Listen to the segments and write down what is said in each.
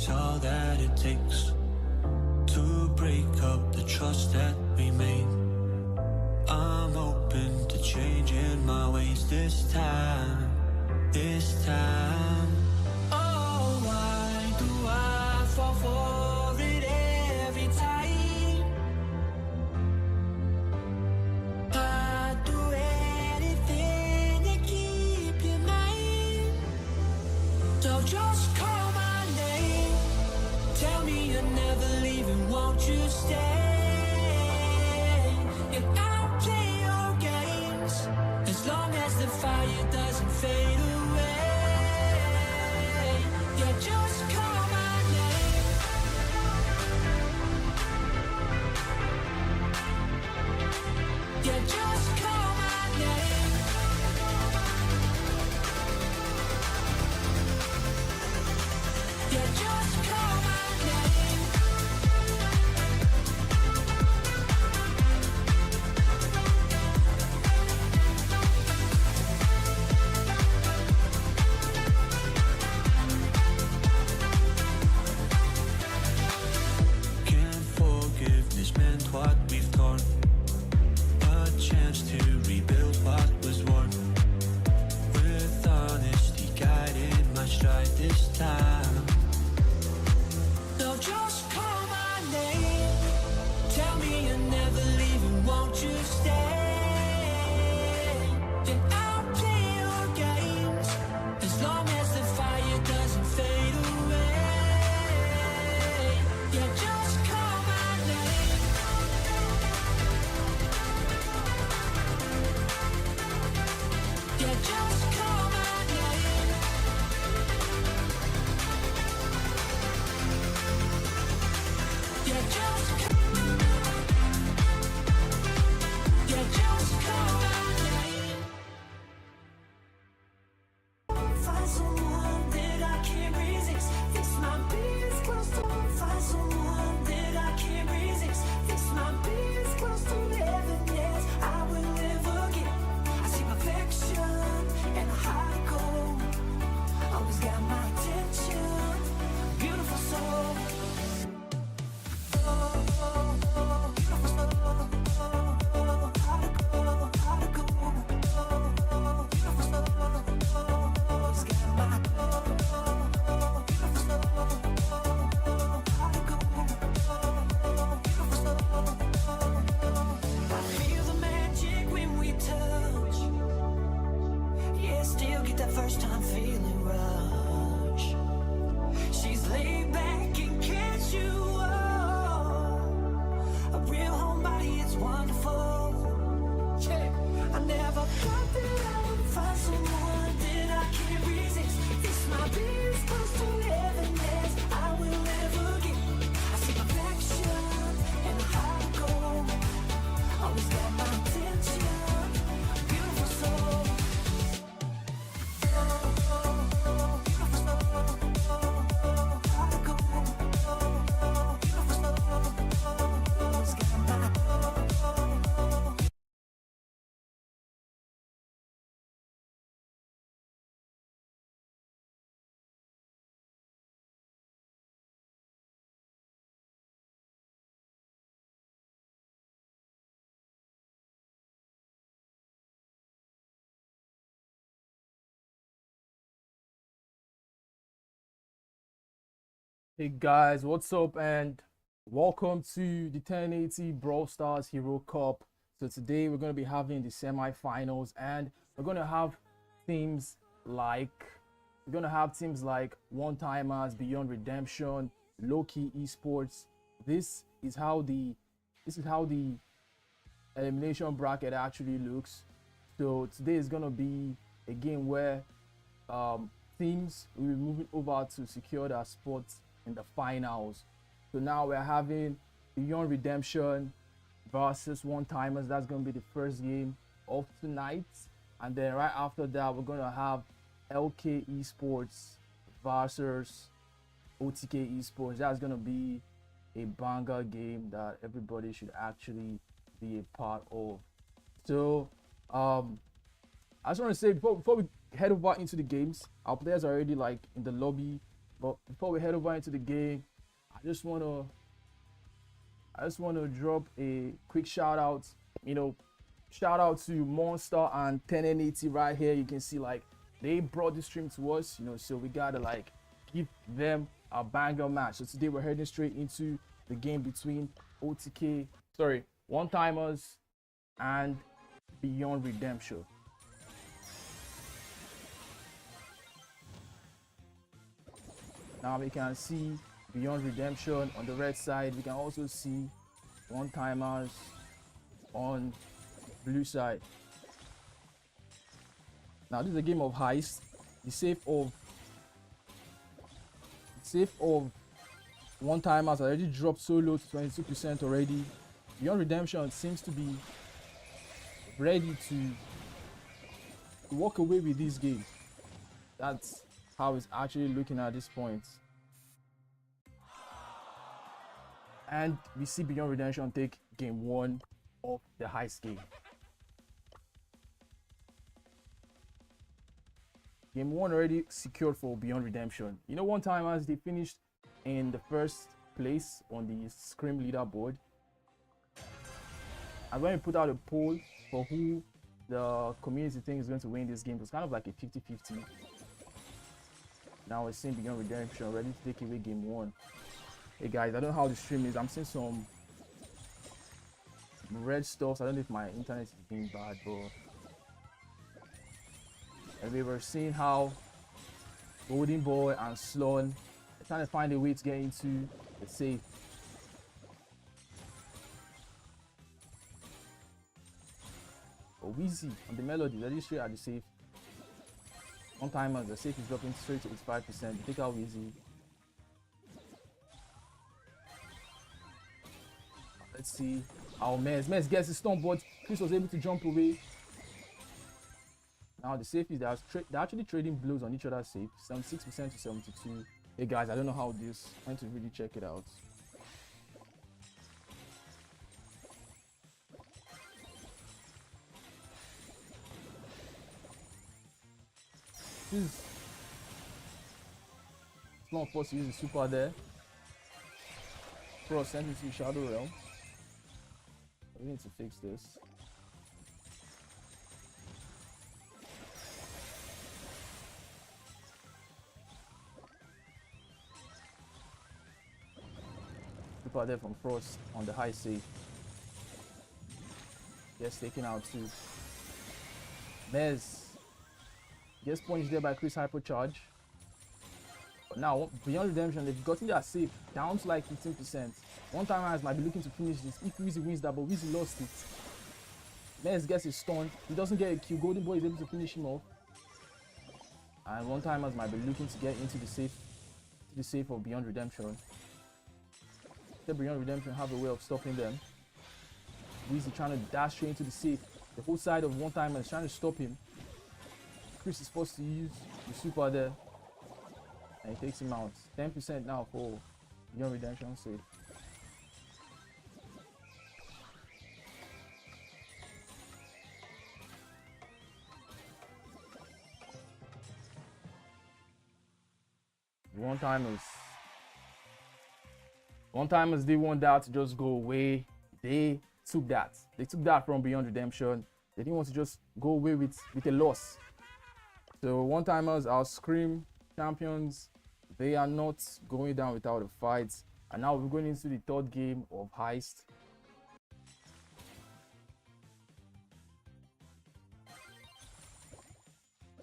it's all that it takes to break up the trust that we made. I'm open to changing my ways this time, this time. Oh, why do I fall for it every time? I'd do anything to keep you mine. So just call my name, tell me you're never leaving, won't you stay? And I'll play your games as long as the fire doesn't fade away. Yeah, just call my name. Yeah, just call my name. Yeah, just call my name. Can't forgiveness mend what we've torn, a chance to rebuild what was worn, with honesty guiding my stride this time. So just call my name, tell me you're never leaving, won't you stay? And I'll play your games as long as the fire doesn't fade away. Yeah, just call my name. Yeah, just call my name. Yeah, just yeah, just call my name. Find someone that I can't resist. Fix my beers close to. Find someone that I can't resist. Fix my beers close to heaviness. I will never get. I see perfection and a high goal. Always got my attention. Beautiful soul. I feel the magic when we touch. Yeah, still get that first time feeling rush. She's laid back and casual, a real homebody, it's wonderful. Yeah. I never thought that I would find someone that I can't resist. Fix my beers close to heaviness. I will never get. I see perfection and how to go. Always got my attention. Beautiful soul. Hey guys, what's up and welcome to the 1080 Brawl Stars Hero Cup. So today we're going to be having the semi-finals and we're going to have teams like One Timers, Beyond Redemption, Low-Key Esports. This is how the elimination bracket actually looks. So today is going to be a game where teams will be moving over to secure their spots in the finals. So now we're having Beyond Redemption versus One Timers. That's going to be the first game of tonight, and then right after that we're going to have LK Esports versus OTK Esports. That's going to be a banger game that everybody should actually be a part of. So I just want to say before we head over into the games, our players are already like in the lobby But before we head over into the game, I just wanna drop a quick shout out. Shout out to Monster and 1080 right here. You can see like they brought the stream to us, so we gotta like give them a banger match. So today we're heading straight into the game between One Timers and Beyond Redemption. Now we can see Beyond Redemption on the red side. We can also see One Timers on blue side. Now this is a game of heist. The safe of One Timers already dropped so low to 22% already. Beyond Redemption seems to be ready to walk away with this game. That's how it's actually looking at this point. And we see Beyond Redemption take game 1 of the heist game. Game 1 already secured for Beyond Redemption. One time as they finished in the first place on the Scream leaderboard. And when we put out a poll for who the community thinks is going to win this game, it was kind of like a 50-50. Now we're seeing Beyond Redemption ready to take away game 1. Hey guys, I don't know how the stream is. I'm seeing some red stuff. I don't know if my internet is being bad, but and we were seeing how Golden Boy and Sloan are trying to find a way to get into the safe. Oh, Weezy on the Melody, ready straight at the safe. One time the safe is dropping straight to 85%. Take out Weezy. Let's see how Mez gets his stun, but Chris was able to jump away. Now the safeties, they're actually trading blows on each other's safe, 76% to 72. Hey guys, I don't know how this. I'm trying to really check it out. It's not forced to use the super there. Frost sent it to Shadow Realm. We need to fix this. Super there from Frost on the high safe. Gets taken out too. Mez gets punched there by Chris Hypercharge. But now, Beyond Redemption, they've gotten their safe down to like 15%. One Timers might be looking to finish this if Weezy wins that, but Weezy lost it. Mez gets his stun. He doesn't get a kill. Golden Boy is able to finish him off. And One Timers might be looking to get into the safe of Beyond Redemption. The Beyond Redemption have a way of stopping them. Weezy trying to dash straight into the safe. The whole side of One Timers trying to stop him. Chris is forced to use the super there. And he takes him out. 10% now for Beyond Redemption safe. One timers they want that to just go away. They took that. They took that from Beyond Redemption. They didn't want to just go away with a loss. So One Timers, our Scream champions, they are not going down without a fight. And now we're going into the third game of heist.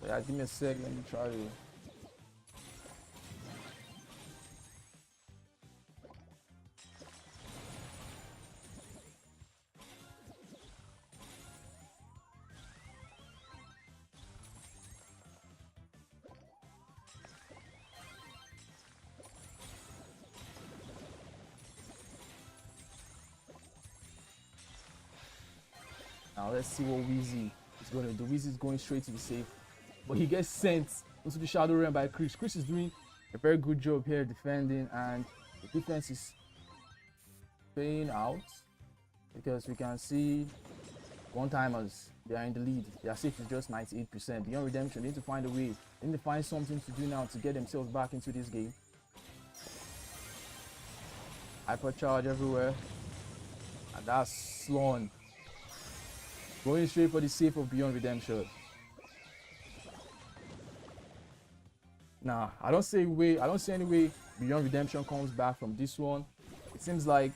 Yeah, give me a sec, let me try to. Now let's see what Weezy is going to do. Weezy is going straight to the safe, but he gets sent into the Shadow Realm by Chris. Chris is doing a very good job here defending, and the defense is paying out because we can see One Timers, they are in the lead. Their safe is just 98%. Beyond Redemption, they need to find a way. They need to find something to do now to get themselves back into this game. Hypercharge everywhere. And that's Sloan. Going straight for the safe of Beyond Redemption. Nah, I don't see any way Beyond Redemption comes back from this one. It seems like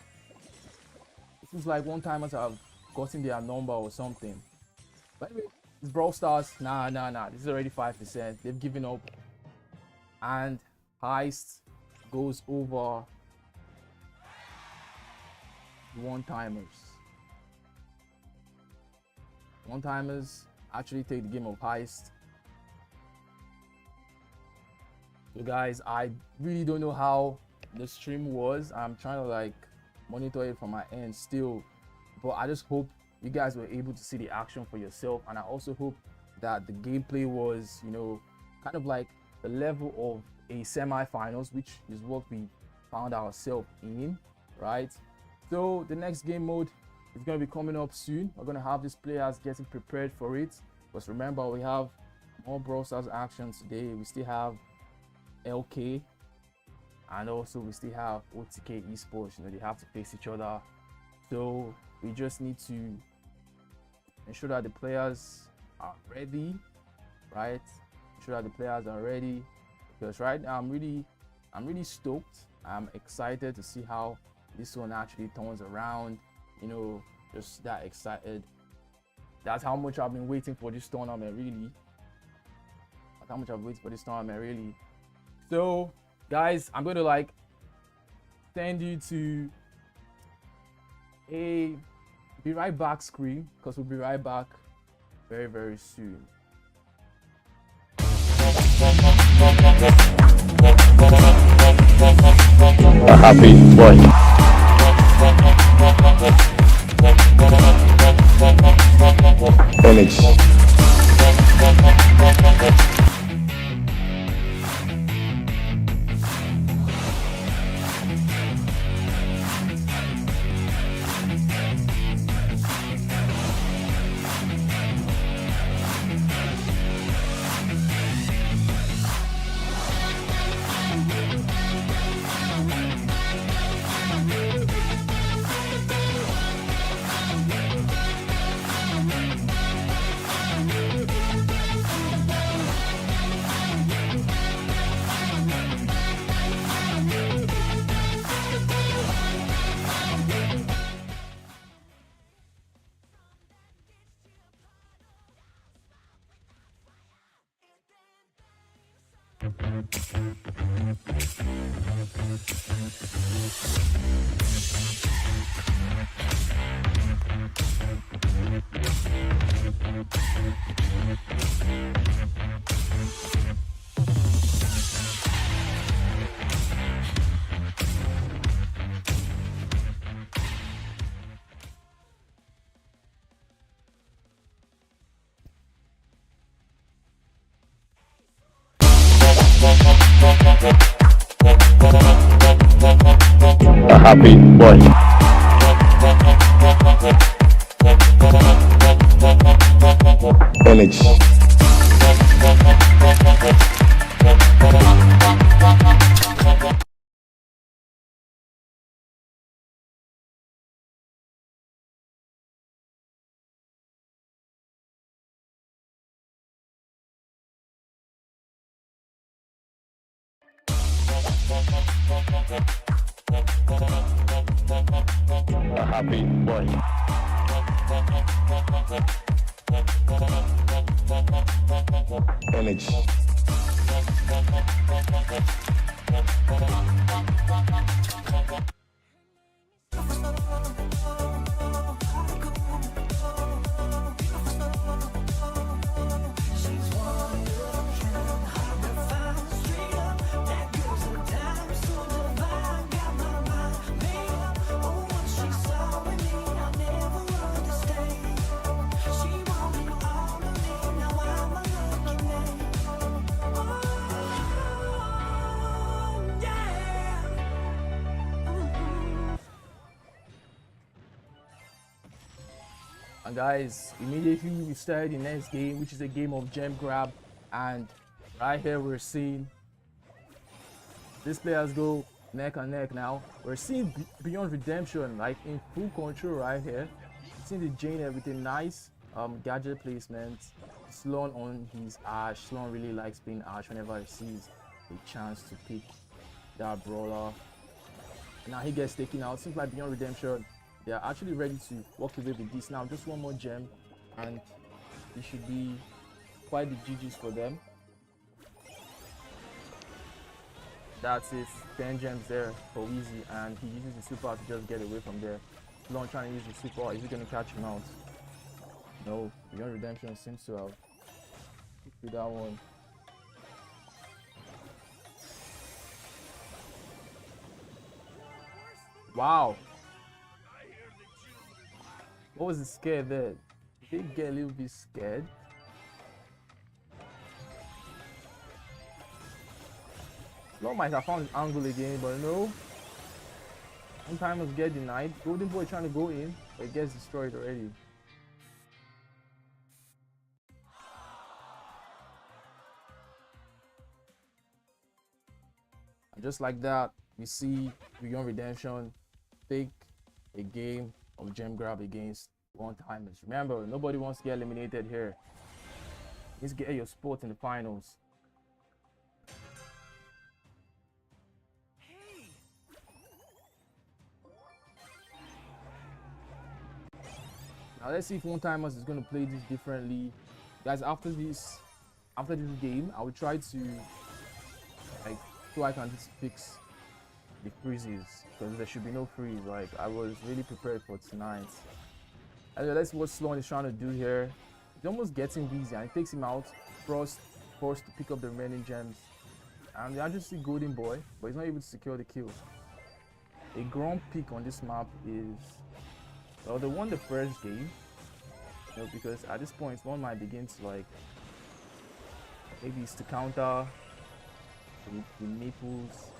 one-timers have gotten their number or something. But anyway, it's Brawl Stars. Nah. This is already 5%. They've given up. And Heist goes over one-timers. One-timers actually take the game of Heist. So guys, I really don't know how the stream was. I'm trying to like monitor it from my end still, but I just hope you guys were able to see the action for yourself, and I also hope that the gameplay was, you know, kind of like the level of a semi-finals, which is what we found ourselves in, right? So the next game mode is going to be coming up soon. We're going to have these players getting prepared for it, because remember, we have more Brawl Stars action today. We still have LK, and also we still have OTK Esports. You know, they have to face each other, so we just need to ensure that the players are ready, right? Ensure that the players are ready, because right now I'm really stoked. I'm excited to see how this one actually turns around. You know, just that excited. That's how much I've been waiting for this tournament, really. That's how much I've waited for this tournament, really. So guys, I'm going to like send you to a be right back screen, because we'll be right back very, very soon. A happy boy. Energy. A happy boy. Energy. A happy boy. Energy. And guys, immediately we started the next game, which is a game of gem grab, and right here we're seeing these players go neck and neck now. We're seeing Beyond Redemption like in full control right here. Seeing the Jane, everything nice. Gadget placement. Sloan on his Ash. Sloan really likes playing Ash whenever he sees a chance to pick that brawler. Now he gets taken out. Seems like Beyond Redemption, they are actually ready to walk away with this. Now just one more gem and it should be quite the GG's for them. That's it. 10 gems there for Weezy, and he uses the super to just get away from there. Sloan trying to use the super. Is he going to catch him out? No. Beyond Redemption seems to have picked that one. Wow. What was the scare there? Did he get a little bit scared? Sloan might have found his angle again, but no. Sometimes get denied. Golden Boy trying to go in, but it gets destroyed already. And just like that, we see Beyond Redemption take a game of gem grab against one-timers. Remember, nobody wants to get eliminated here. Let's get your spot in the finals. Now let's see if one-timers is going to play this differently. Guys, after this game, I will try to like so I can just fix the freezes, because there should be no freeze. Like, I was really prepared for tonight. Anyway, let's see what Sloan is trying to do here. He's almost getting busy and it takes him out. Frost forced to pick up the remaining gems. And they actually see Golden Boy, but he's not able to secure the kill. A Grom pick on this map is, well, they won the first game. You know, because at this point, one might begin to like, maybe it's to counter the Maples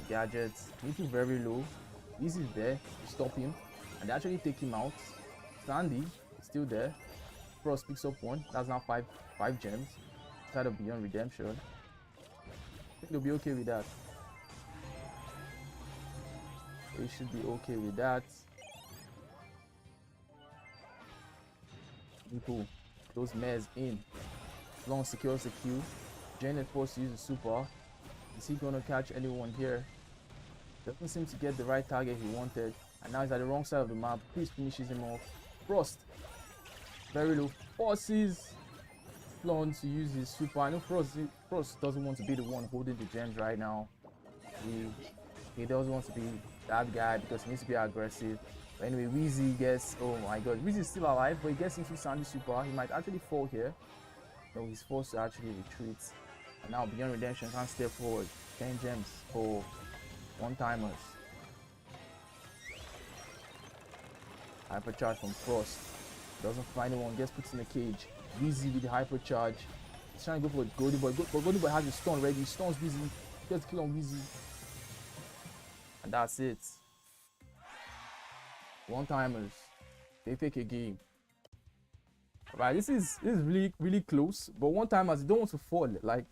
gadgets. Maple very low. Easy there to stop him, and they actually take him out. Sandy is still there. Frost picks up one. That's now five gems instead of Beyond Redemption. I think they'll be okay with that. They should be okay with that. People, those mares in. Long secures the kill. Janet forced to use the super. Is he gonna catch anyone here? Doesn't seem to get the right target he wanted, and now he's at the wrong side of the map. Chris finishes him off. Frost, very low, forces Sloan to use his super. I know Frost doesn't want to be the one holding the gems right now. He doesn't want to be that guy because he needs to be aggressive. But anyway, Weezy gets, oh my god, Weezy is still alive, but he gets into Sandy's super. He might actually fall here. No, he's forced to actually retreat. And now Beyond Redemption can't step forward. 10 gems for one-timers. Hypercharge from Frost. Doesn't find anyone, gets put in the cage. Weezy with the hypercharge. He's trying to go for Golden Boy. But Golden Boy has his stun ready. He stuns Weezy. Gets kill on Weezy. And that's it. One-timers. They take a game. Right, this is really close. But one-timers, they don't want to fall. Like,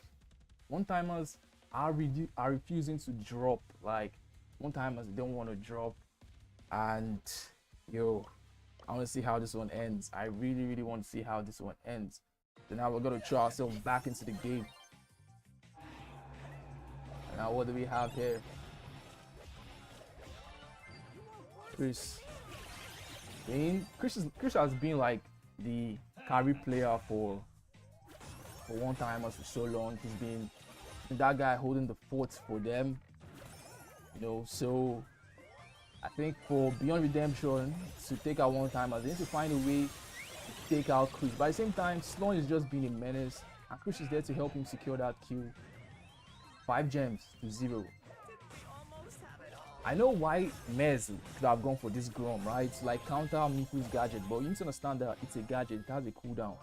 one-timers are refusing to drop. Like, one-timers, they don't want to drop. And yo, I want to see how this one ends. I really want to see how this one ends. So now we're gonna throw ourselves back into the game. And now what do we have here? Chris has been like the carry player for one-timers for so long. He's been that guy holding the fort for them, you know. So I think for Beyond Redemption to take out one-timers, they need to find a way to take out Chris. But at the same time, Sloan is just being a menace, and Chris is there to help him secure that kill. 5 gems to 0. I know why Mez could have gone for this Grom, right? It's like counter Miku's gadget, but you need to understand that it's a gadget, it has a cooldown.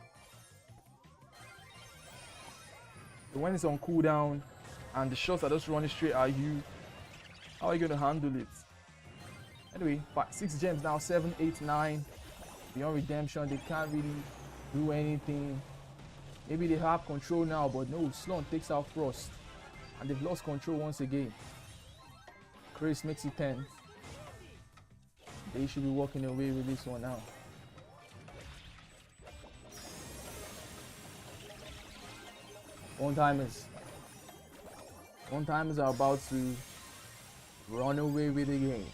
So when it's on cooldown and the shots are just running straight at you, how are you going to handle it? Anyway, 6 gems now, 7, 8, 9. Beyond Redemption, they can't really do anything. Maybe they have control now, but no, Sloan takes out Frost. And they've lost control once again. Chris makes it 10. They should be walking away with this one now. One-timers are about to run away with the game.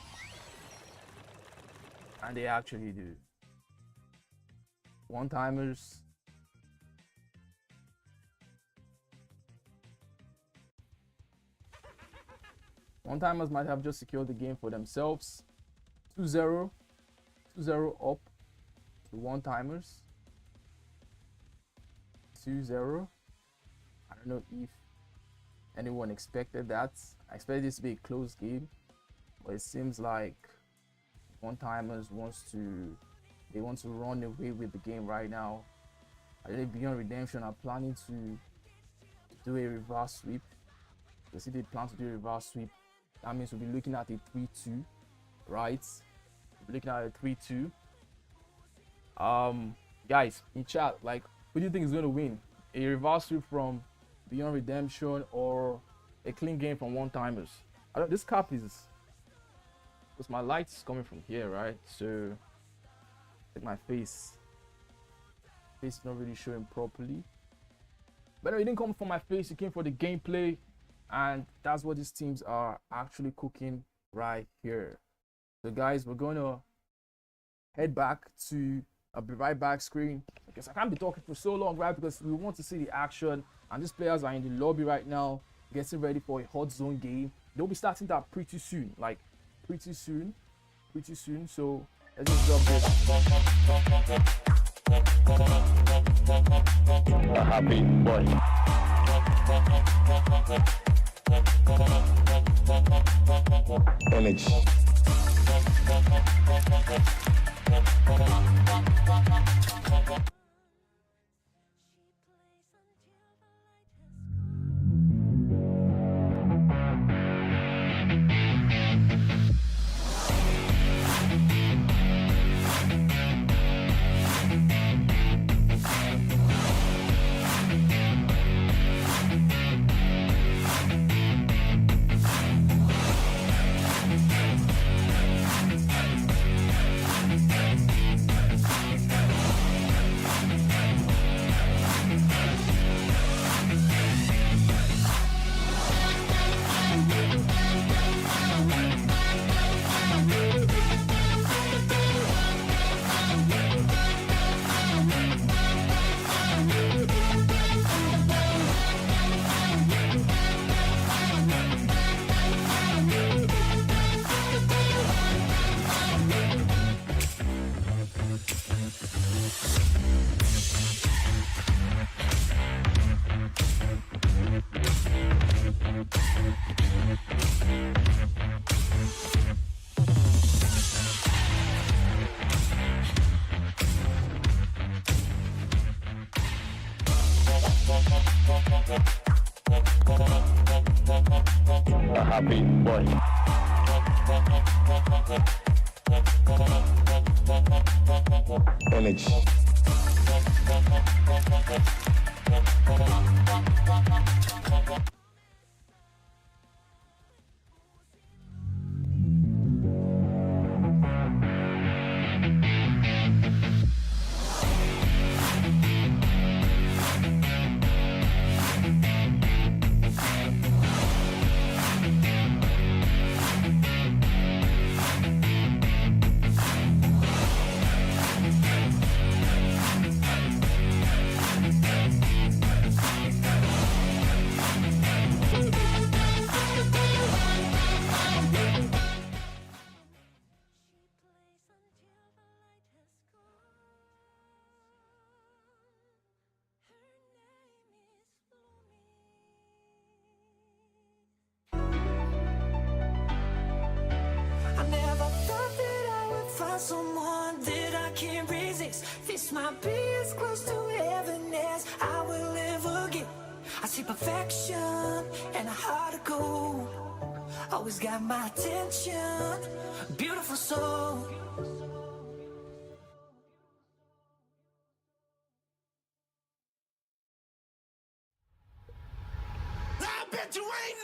And they actually do. One-timers. One-timers might have just secured the game for themselves. 2-0. 2-0 up to one-timers. 2-0. I don't know if anyone expected that. I expected this to be a close game, but it seems like one-timers want to run away with the game right now. I think Beyond Redemption are planning to do a reverse sweep. They they plan to do a reverse sweep. That means we'll be looking at a 3-2, right? We'll be looking at a 3-2. Guys, in chat, like, who do you think is going to win? A reverse sweep from Beyond Redemption or a clean game from one-timers? This cap is, because my light's coming from here, right? So like my face is not really showing properly. But no, it didn't come from my face, it came for the gameplay, and that's what these teams are actually cooking right here. So guys, we're gonna head back to a be right back screen. I guess I can't be talking for so long, right? Because we want to see the action, and these players are in the lobby right now, getting ready for a hot zone game. They'll be starting that pretty soon, like pretty soon. So let's just drop this. A happy boy. Energy. A happy boy. Energy. I never thought that I would find someone that I can't resist. This might be as close to heaven as I will ever get. I see perfection and a heart of gold. Always got my attention, beautiful soul. I bet you ain't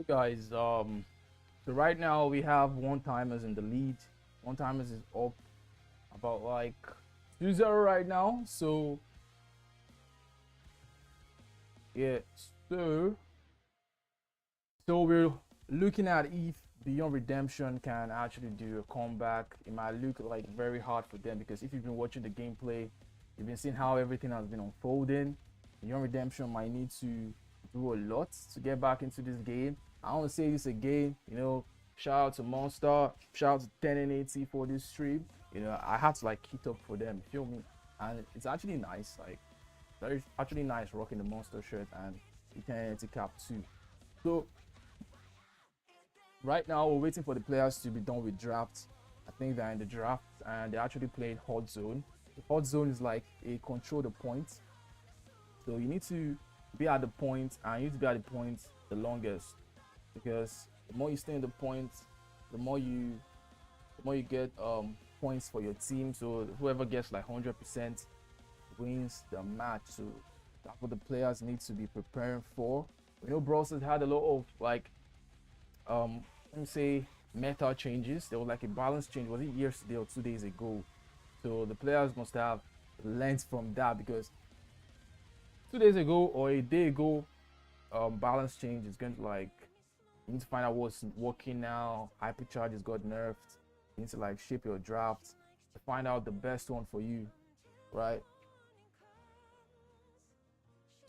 Guys, so right now we have one timers in the lead. One timers is up about like 2-0 right now. So yeah, so we're looking at if Beyond Redemption can actually do a comeback. It might look like very hard for them because if you've been watching the gameplay, you've been seeing how everything has been unfolding. Beyond Redemption might need to do a lot to get back into this game. I want to say this again, you know, shout out to Monster, shout out to 10 and 80 for this stream. You know, I had to like hit up for them, you feel me? And it's actually nice, like very actually nice rocking the Monster shirt and the 10 and 80 cap too. So right now we're waiting for the players to be done with drafts. I think they're in the draft and they're actually playing hot zone. The hot zone is like a control the point. So you need to be at the point and you need to be at the point the longest, because the more you stay in the point, the more you get points for your team. So whoever gets like 100% wins the match. So that's what the players need to be preparing for. We know Brawl had a lot of like let me say meta changes. There was like a balance change, was it yesterday or 2 days ago? So the players must have learned from that, because 2 days ago or a day ago, balance change is going to like, you need to find out what's working now. Hypercharges got nerfed. You need to like shape your draft to find out the best one for you, right?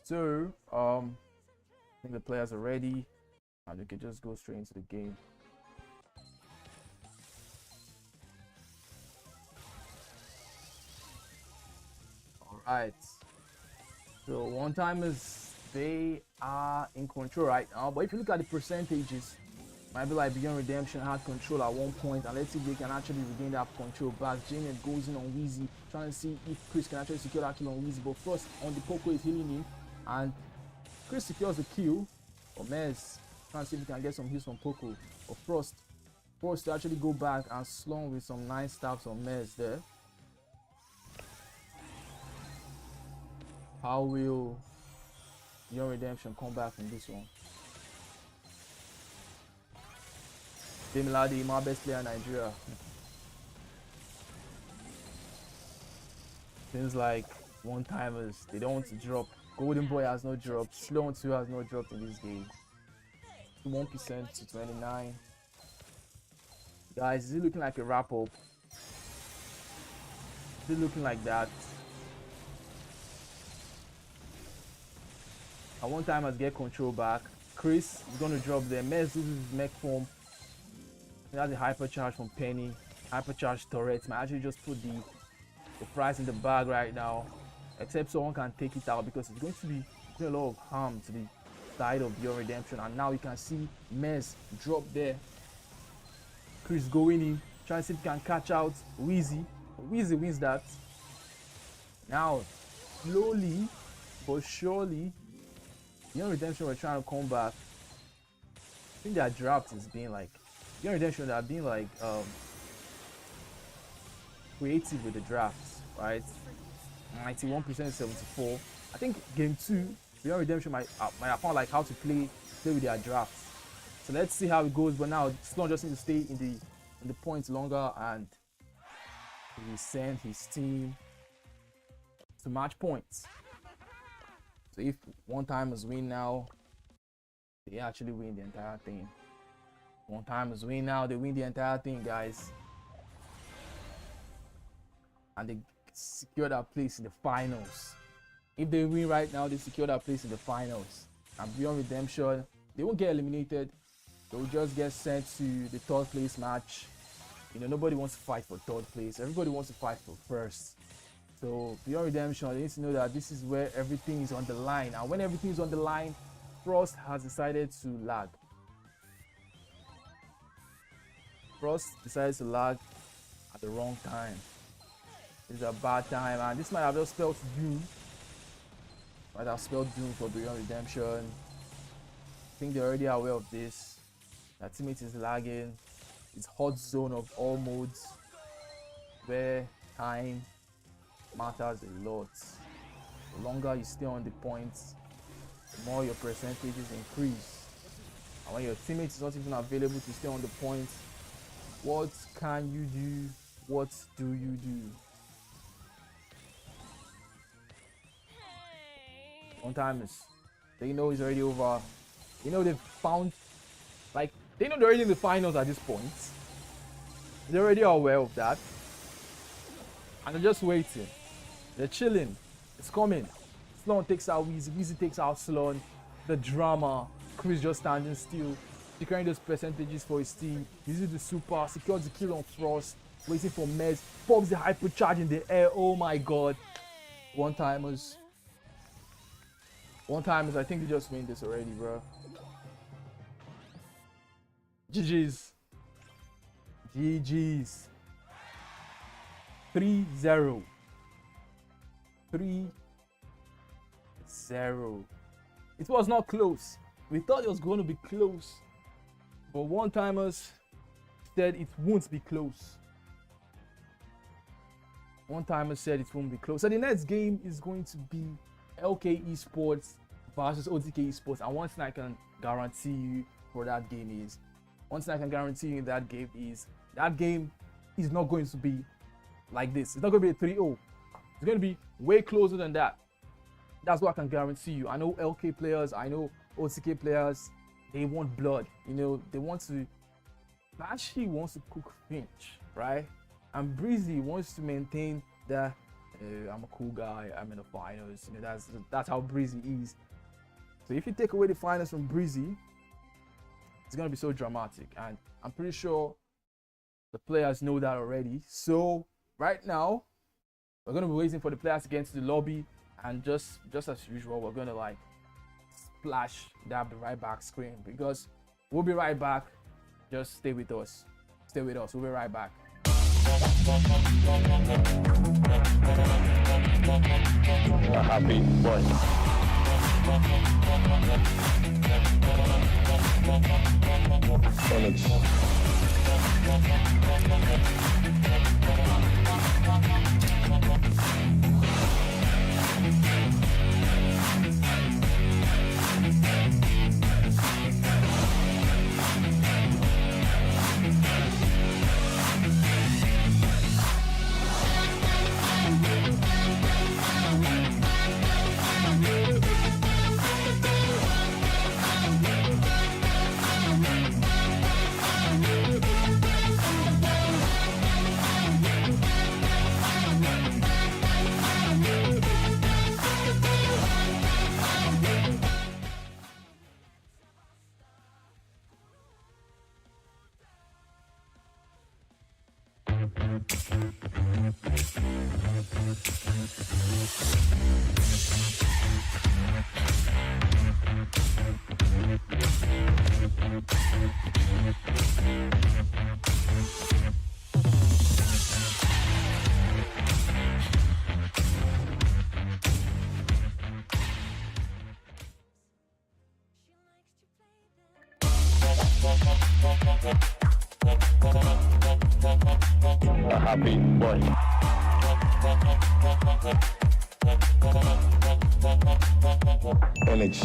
So I think the players are ready and we can just go straight into the game. All right, so one timers, they are in control right now, but if you look at the percentages, might be like Beyond Redemption had control at one point, and let's see if they can actually regain that control back. Janet goes in on Weezy, trying to see if Chris can actually secure that kill on Weezy, but Frost on the Poco is healing him, and Chris secures the kill. Or Mez trying to see if he can get some heals from Poco, or Frost forced to actually go back and slung with some nice stabs on Mez there. How will Beyond Redemption come back from this one? Demilade, my best player in Nigeria. Seems like one timers, they don't want to drop. Golden Boy has no dropped. Sloan 2 has no dropped in this game. 1% to 29. Guys, is it looking like a wrap up? Is it looking like that? At one time, let's get control back. Chris is going to drop there. Mez loses his mech form. He has a hypercharge from Penny. Hypercharge turret. Might actually just put the price in the bag right now. Except someone can take it out, because it's going to be doing a lot of harm to the side of Beyond Redemption. And now you can see Mez drop there. Chris going in, trying to see if he can catch out Weezy. Weezy wins that. Now, slowly but surely, Beyond Redemption were trying to come back. I think their draft is being like, Beyond Redemption, they are being like creative with the drafts, right? 91% 74. I think game 2, Beyond Redemption might have found like how to play with their drafts. So let's see how it goes. But now Sloan just needs to stay in the points longer, and he send his team to match points. So if one timers win now, they actually win the entire thing. One timers win now, they win the entire thing, guys. And they secure that place in the finals. If they win right now, they secure that place in the finals. And Beyond Redemption, they won't get eliminated. They'll just get sent to the third place match. You know, nobody wants to fight for third place. Everybody wants to fight for first. So Beyond Redemption, they need to know that this is where everything is on the line. And when everything is on the line, Frost has decided to lag. Frost decided to lag at the wrong time. It's a bad time, and this might have just spelled doom. Might have spelled doom for Beyond Redemption. I think they're already aware of this. Their teammate is lagging. It's hot zone of all modes, where time matters a lot. The longer you stay on the points, the more your percentages increase. And when your teammate is not even available to stay on the point, what can you do? What do you do? One time is, they know it's already over. You know, they've found, like, they know they're already in the finals at this point. They're already aware of that. And they're just waiting. They're chilling. It's coming. Sloan takes out Weezy. Weezy takes out Sloan. The drama. Chris just standing still. Securing those percentages for his team. Uses the super. Secures the kill on Frost. Waiting for Mez. Pops the hypercharge in the air. Oh my god. One-timers. One-timers. I think they just win this already, bro. GG's. GG's. 3-0. 3-0. It was not close. We thought it was going to be close. But one-timers said it won't be close. One-timer said it won't be close. So the next game is going to be LK Esports versus OTK Esports. And one thing I can guarantee you for that game is, that game is not going to be like this. It's not going to be a 3-0. It's going to be way closer than that. That's what I can guarantee you. I know LK players, I know OTK players, they want blood. You know, they want to, Bashy wants to cook Finch, right? And Breezy wants to maintain the, I'm a cool guy, I'm in the finals. You know, that's how Breezy is. So if you take away the finals from Breezy, it's going to be so dramatic. And I'm pretty sure the players know that already. So right now, we're going to be waiting for the players to get into the lobby. And just as usual, we're going to like splash that the right back screen. Because we'll be right back. Just stay with us. Stay with us. We'll be right back. A happy boy. Image. A happy boy. Image.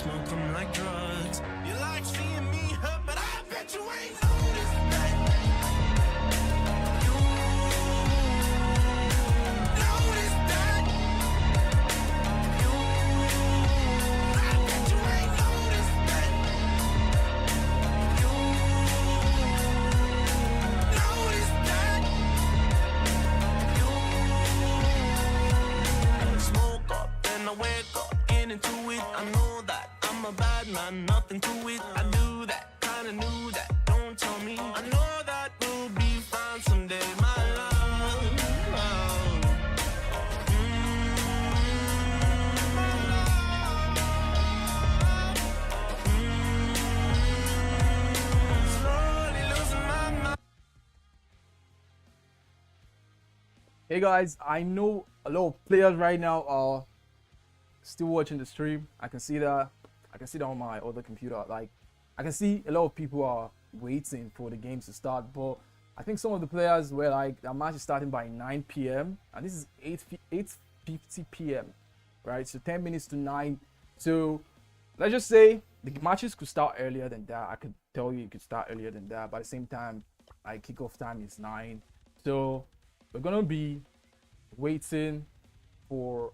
smoke them like drugs. You like seeing me hurt, but I bet you ain't noticed that. You noticed that. I bet you ain't noticed that. You noticed that. Smoke up, then I wake up, get into it. I know that I'm a bad man, nothing to it. I do that, kinda knew that. Don't tell me. I know that we'll be fine someday, my love. Slowly losing my mind. Hey guys, I know a lot of players right now are still watching the stream. I can see that. I can see that on my other computer. Like, I can see a lot of people are waiting for the games to start, but I think some of the players were like, the match is starting by 9 p.m. and this is 8:50 p.m. right? So 10 minutes to 9. So let's just say the matches could start earlier than that. I could tell you it could start earlier than that, but at the same time, like, kickoff time is 9. So we're gonna be waiting for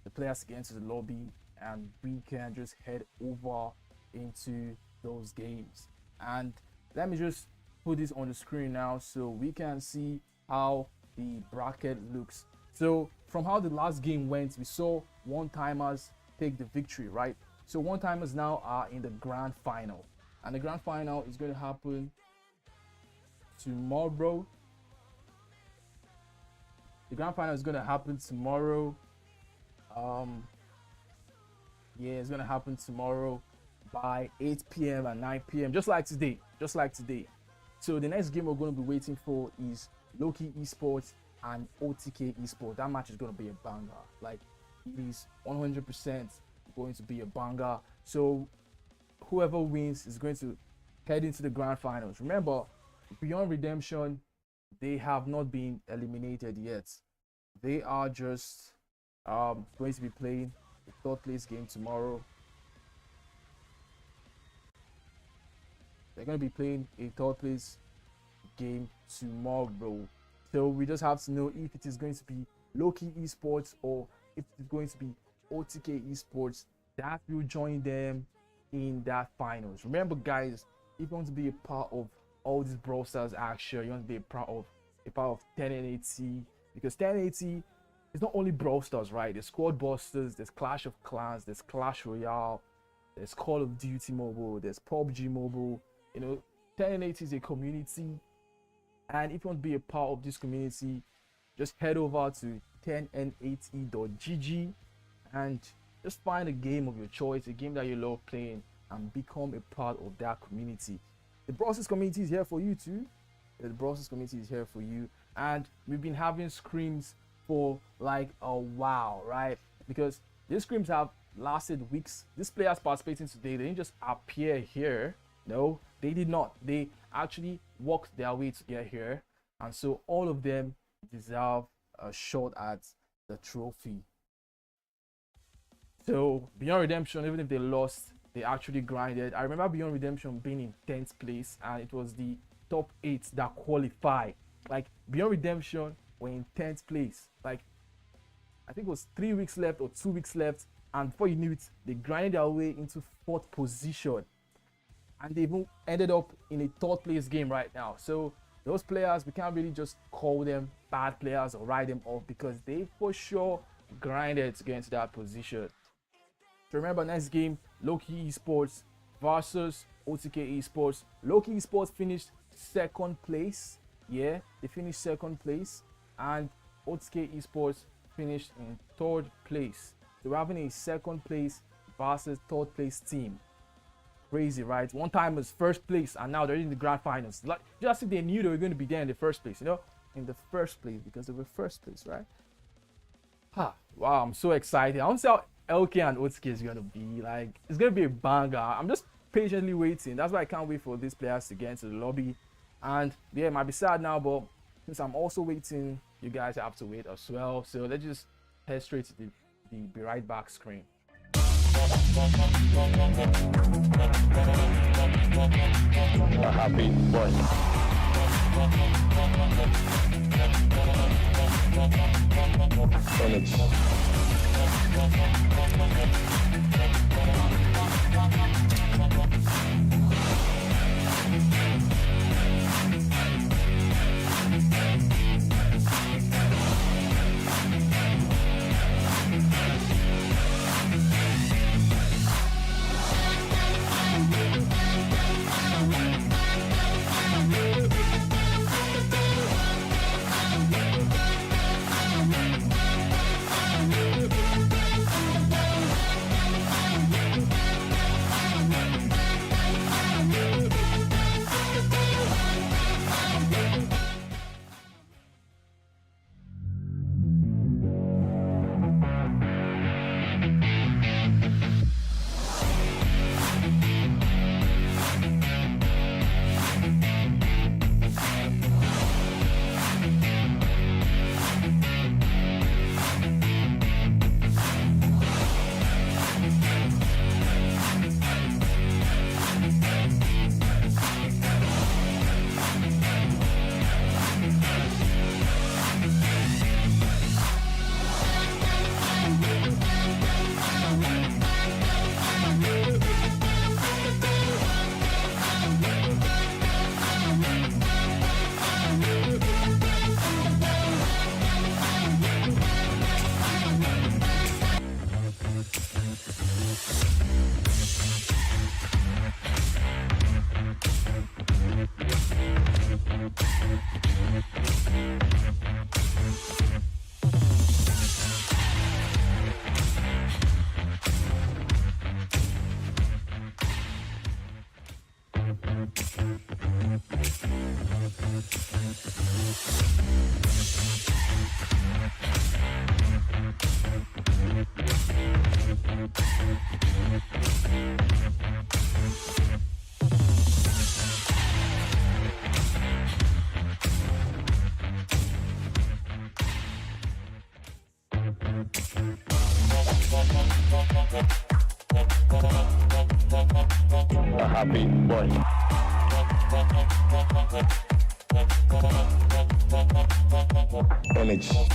the players to get into the lobby, and we can just head over into those games. And let me just put this on the screen now so we can see how the bracket looks. So from how the last game went, we saw one-timers take the victory, right? So one-timers now are in the grand final, and the grand final is going to happen tomorrow. The grand final is going to happen tomorrow. Yeah, it's going to happen tomorrow by 8 p.m. and 9 p.m. just like today. So the next game we're going to be waiting for is Loki Esports and OTK Esports. That match is going to be a banger. Like, it is 100% going to be a banger. So whoever wins is going to head into the grand finals. Remember, Beyond Redemption, they have not been eliminated yet. They are just going to be playing the third place game tomorrow. They're going to be playing a third place game tomorrow. So we just have to know if it is going to be Loki Esports or if it's going to be OTK Esports that will join them in that finals. Remember, guys, if you want to be a part of all these Brawl Stars action, you want to be a part of 1080, because 1080 is not only Brawl Stars, right? There's Squad Busters, there's Clash of Clans, there's Clash Royale, there's Call of Duty Mobile, there's PUBG Mobile. You know, 1080 is a community, and if you want to be a part of this community, just head over to 10n80.gg and just find a game of your choice, a game that you love playing, and become a part of that community. The Brawl Stars community is here for you too. The Brawl Stars community is here for you, and we've been having scrims for like a while, right? Because these scrims have lasted weeks. These players participating today, they didn't just appear here. No, they did not. They actually walked their way to get here, and so all of them deserve a shot at the trophy. So Beyond Redemption, even if they lost, they actually grinded. I remember Beyond Redemption being in 10th place, and it was the top 8 that qualify. Like, Beyond Redemption were in 10th place. Like, I think it was 3 weeks left or 2 weeks left, and before you knew it, they grinded their way into 4th position, and they even ended up in a 3rd place game right now. So those players, we can't really just call them bad players or write them off, because they for sure grinded to get into that position. So remember, next game, Loki Esports versus OTK Esports. Loki Esports finished 2nd place. Yeah, they finished 2nd place, and OTK Esports finished in 3rd place. So we're having a 2nd place versus 3rd place team. Crazy, right? One time was 1st place, and now they're in the grand finals. Like, just if they knew they were going to be there in the 1st place, you know, in the 1st place, because they were 1st place, right? Wow, I'm so excited. I want to see how LK and OTK is going to be. Like, it's going to be a banger. I'm just patiently waiting. That's why I can't wait for these players to get into the lobby. And yeah, it might be sad now, but since I'm also waiting, you guys have to wait as well. So let's just head straight to the be right back screen. A happy boy. Energy. A happy boy. Energy.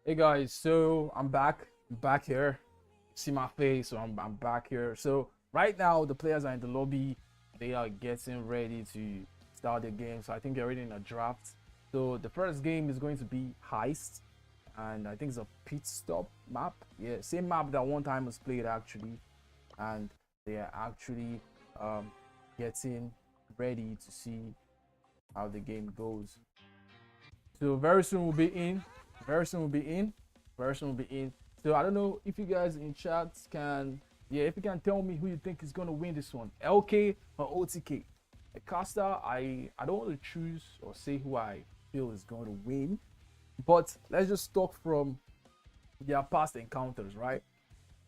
Hey guys, so I'm back here. See my face, so I'm back here. So right now the players are in the lobby. They are getting ready to start the game. So I think they're already in a draft. So the first game is going to be Heist, and I think it's a pit stop map. Yeah, same map that one time was played actually, and they are actually getting ready to see how the game goes. So very soon we'll be in. Very soon will be in. So I don't know if you guys in chat can, if you can tell me who you think is gonna win this one, LK or OTK. A caster, I don't want to choose or say who I feel is going to win, but let's just talk from their past encounters, right?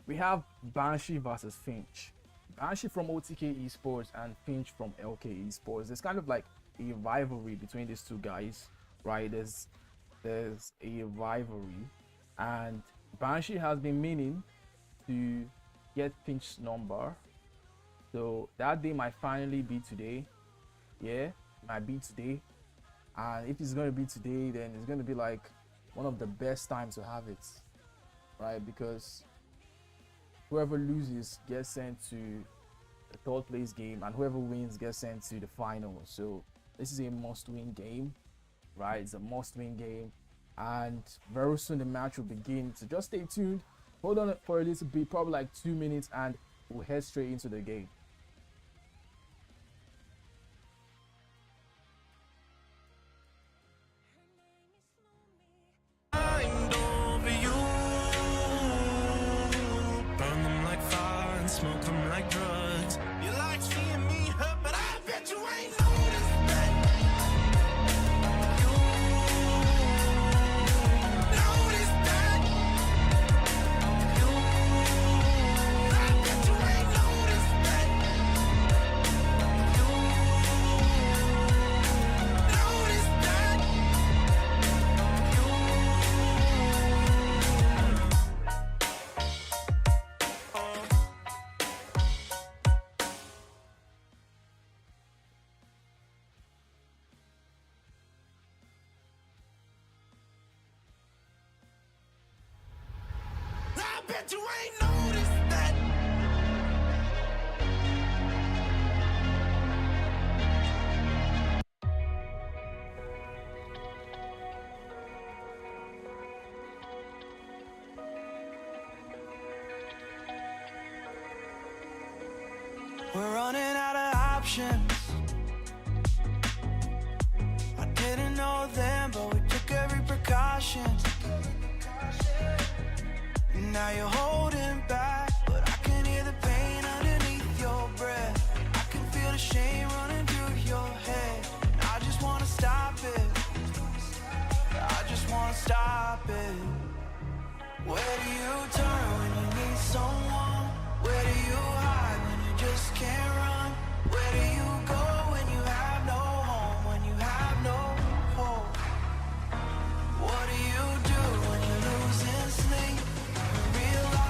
We have Banshee versus Finch. Banshee from OTK Esports and Finch from LK Esports. There's kind of like a rivalry between these two guys, right? There's a rivalry, and Banshee has been meaning to get Finch's number, so that day might finally be today. Yeah, might be today, and if it's going to be today, then it's going to be like one of the best times to have it, right? Because whoever loses gets sent to the third place game, and whoever wins gets sent to the final. So this is a must-win game, right? It's a must-win game, and very soon the match will begin. So just stay tuned, hold on for a little bit, probably like 2 minutes, and we'll head straight into the game. Mind over you. Burn them like fire and smoke them like drugs. You like seeing me hurt, but I bet you ain't noticed that. You noticed that. You, I bet you ain't noticed that. You noticed that. I bet you ain't noticed that. We're running out of options. I didn't know them, but we took every precaution. Now you're holding back, but I can hear the pain underneath your breath. I can feel the shame running through your head. I just wanna stop it. I just wanna stop it. Where do you turn when you need someone? Where do you hide when you just can't run? Where do you go when you have no home? When you have no hope? What do you do when you're losing sleep? You realize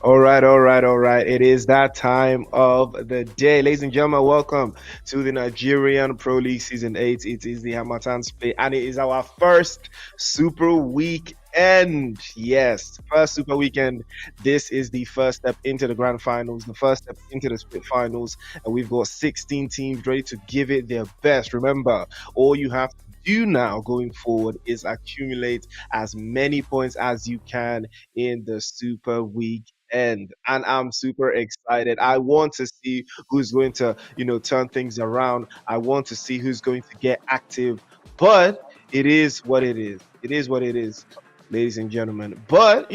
All right, all right, all right. It is that time of the day. Ladies and gentlemen, welcome to the Nigerian Pro League Season 8. It is the Hamatans play, and it is our first Super Weekend. Yes, first Super Weekend. This is the first step into the Grand Finals, the first step into the Split Finals, and we've got 16 teams ready to give it their best. Remember, all you have to do now going forward is accumulate as many points as you can in the Super Week end, and I'm super excited. I want to see who's going to turn things around. I want to see who's going to get active, but it is what it is. It is what it is, ladies and gentlemen. But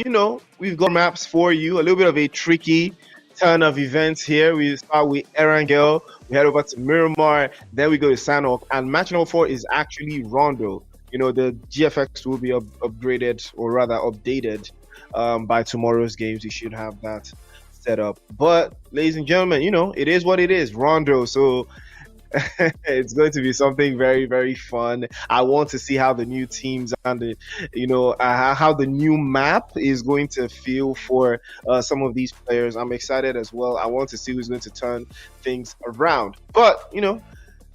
we've got maps for you, a little bit of a tricky turn of events here. We start with Erangel, we head over to Miramar, then we go to Sanok, and match number 4 is actually Rondo. The GFX will be upgraded, or rather updated, by tomorrow's games. You should have that set up. But ladies and gentlemen, it is what it is. Rondo. So it's going to be something very, very fun. I want to see how the new teams and how the new map is going to feel for some of these players. I'm excited as well. I want to see who's going to turn things around. But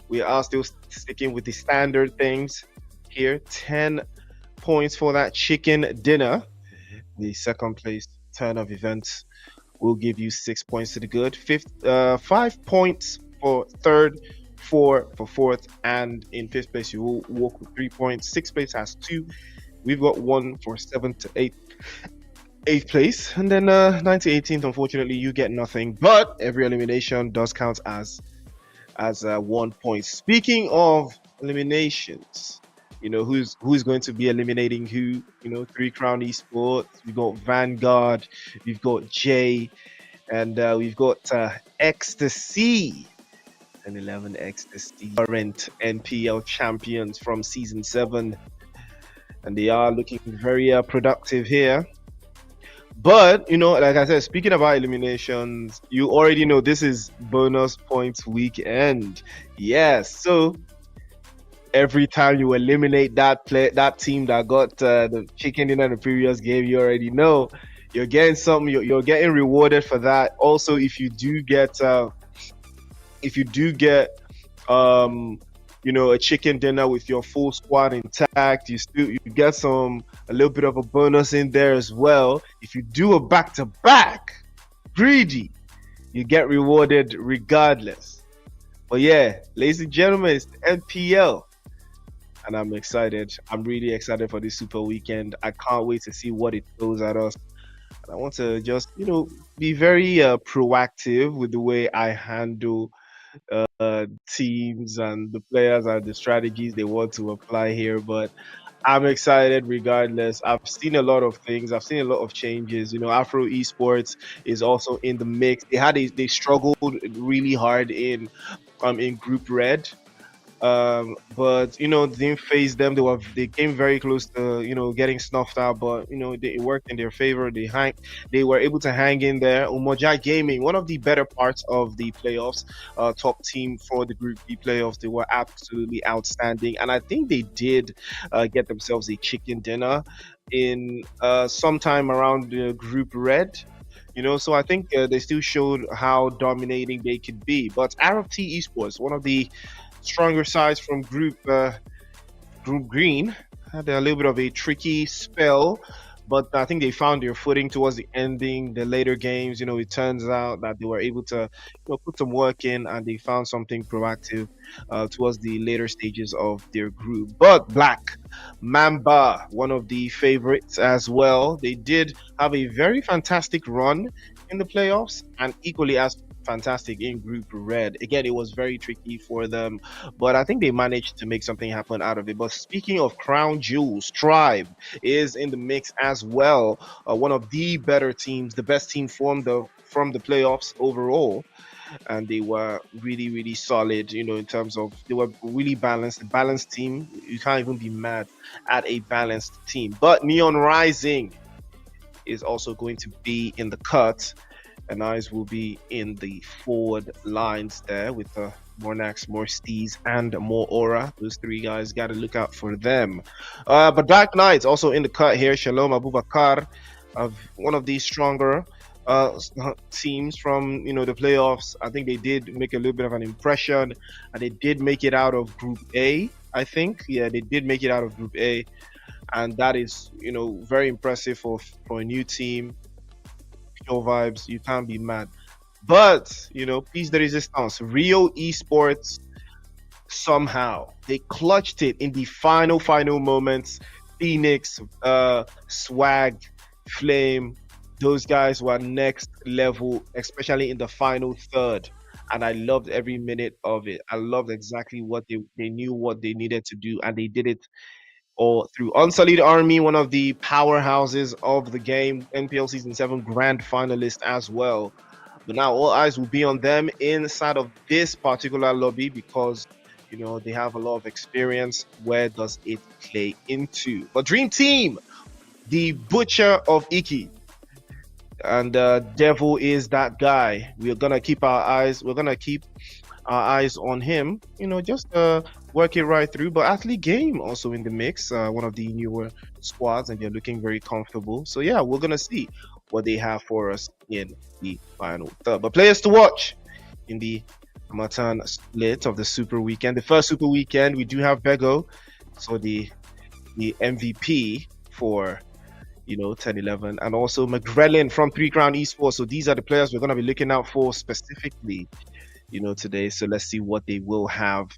we are still sticking with the standard things here. 10 points for that chicken dinner. The second place turn of events will give you 6 points to the good. 5 points for third, 4 for fourth, and in fifth place you will walk with 3 points. Sixth place has 2. We've got 1 for seventh to eighth place, and then 9th to 18th. Unfortunately, you get nothing. But every elimination does count as 1 point. Speaking of eliminations, who's going to be eliminating who. 3 Crown Esports, we've got Vanguard, we've got Jay, and we've got Ecstasy and 11 Ecstasy, current NPL champions from season 7, and they are looking very productive here. But like I said, speaking about eliminations, you already know this is bonus points weekend. Yes, so every time you eliminate that team that got the chicken dinner in the previous game, you already know you're getting something. You're getting rewarded for that. Also, if you do get a chicken dinner with your full squad intact, you get a little bit of a bonus in there as well. If you do a back-to-back greedy, you get rewarded regardless. But yeah, ladies and gentlemen, it's the NPL. And I'm excited. I'm really excited for this Super Weekend. I can't wait to see what it throws at us. And I want to just, be very proactive with the way I handle teams and the players and the strategies they want to apply here. But I'm excited regardless. I've seen a lot of things. I've seen a lot of changes. Afro Esports is also in the mix. They struggled really hard in Group Red. But didn't phase them. They came very close to getting snuffed out, but it worked in their favor. They were able to hang in there. Umoja Gaming, one of the better parts of the playoffs, top team for the Group B playoffs. They were absolutely outstanding, and I think they did get themselves a chicken dinner in sometime around the Group Red. So I think they still showed how dominating they could be. But Arab T Esports, one of the stronger sides from Group Green, had a little bit of a tricky spell, but I think they found their footing towards the later games. It turns out that they were able to put some work in, and they found something proactive towards the later stages of their group. But Black Mamba, one of the favorites as well, they did have a very fantastic run in the playoffs, and equally as fantastic in Group Red. Again, it was very tricky for them, but I think they managed to make something happen out of it. But speaking of crown jewels, Tribe is in the mix as well. One of the better teams, the best team from the playoffs overall. And they were really, really solid, in terms of they were really balanced. A balanced team. You can't even be mad at a balanced team. But Neon Rising is also going to be in the cut, and eyes will be in the forward lines there with the Mornax, more Steez, and more Aura. Those 3 guys, got to look out for them. But Dark Knights also in the cut here. Shalom Abubakar, one of the stronger teams from the playoffs. I think they did make a little bit of an impression, and they did make it out of Group A. I think, yeah, they did make it out of Group A, and that is very impressive for a new team. Pure vibes, you can't be mad. But peace the resistance. Rio Esports somehow they clutched it in the final moments. Phoenix, Swag, Flame, those guys were next level, especially in the final third. And I loved every minute of it. I loved exactly what they knew what they needed to do, and they did it all through. Unsullied Army, one of the powerhouses of the game, NPL Season 7 grand finalist as well. But now all eyes will be on them inside of this particular lobby because they have a lot of experience. Where does it play into? But Dream Team, the butcher of Iki, and Devil is that guy. We're gonna keep our eyes. We're gonna keep our eyes on him. Just work it right through. But Athlete Game also in the mix. One of the newer squads, and they're looking very comfortable. So yeah, we're gonna see what they have for us in the final third. But players to watch in the Matan split of the Super Weekend. The first Super Weekend, we do have Bego, so the MVP for 10-11, and also McGrellin from Three Crown Esports. So these are the players we're going to be looking out for specifically today. So let's see what they will have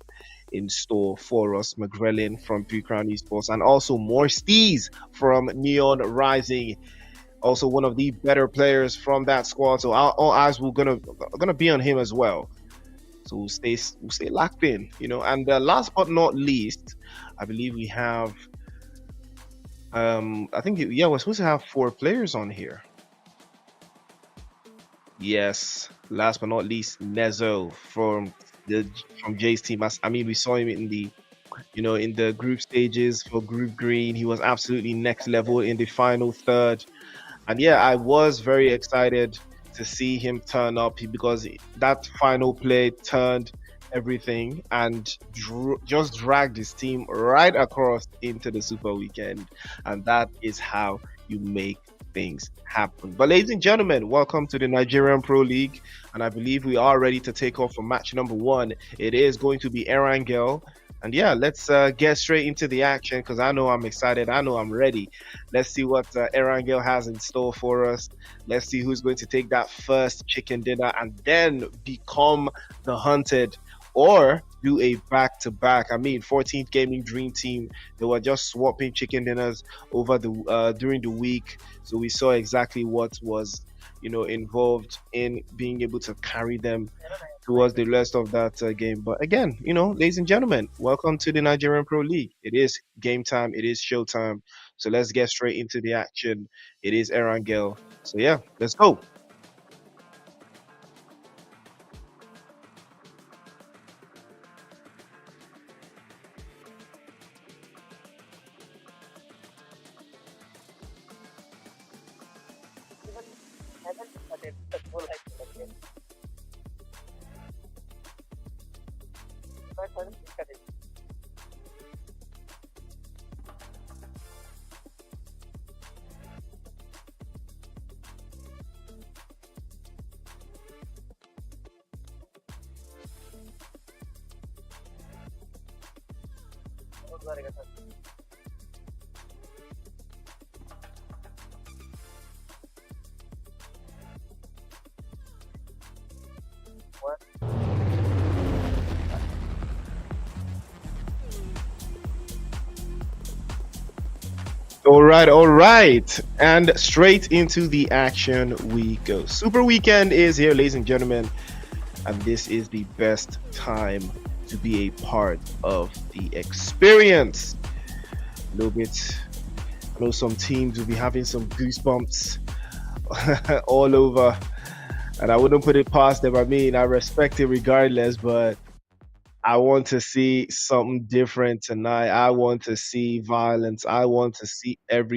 in store for us. McGrellin from Three Crown Esports, and also Morstees from Neon Rising, also one of the better players from that squad. So all eyes will gonna be on him as well. So we'll stay locked in, And last but not least, I believe we have. I think we're supposed to have 4 players on here. Yes, last but not least, Nezo from Jay's team. I mean, we saw him in the in the group stages for Group Green. He was absolutely next level in the final third. And yeah, I was very excited to see him turn up because that final play turned everything and just dragged his team right across into the Super Weekend. And that is how you make things happen. But ladies and gentlemen, welcome to the Nigerian Pro League. And I believe we are ready to take off for match number 1. It is going to be Erangel. And yeah, let's get straight into the action because I know I'm excited. I know I'm ready. Let's see what Erangel has in store for us. Let's see who's going to take that first chicken dinner and then become the hunted, or do a back-to-back. I mean, 14th Gaming Dream Team, they were just swapping chicken dinners over the during the week. So we saw exactly what was involved in being able to carry them towards the rest of that game. But again, ladies and gentlemen, welcome to the Nigerian Pro League. It is game time. It is show time. So let's get straight into the action. It is Erangel. So yeah, let's go. All right. And straight into the action we go. Super Weekend is here, ladies and gentlemen. And this is the best time to be a part of the experience. A little bit, I know some teams will be having some goosebumps all over. And I wouldn't put it past them. I mean, I respect it regardless, but I want to see something different tonight. I want to see violence. I want to see every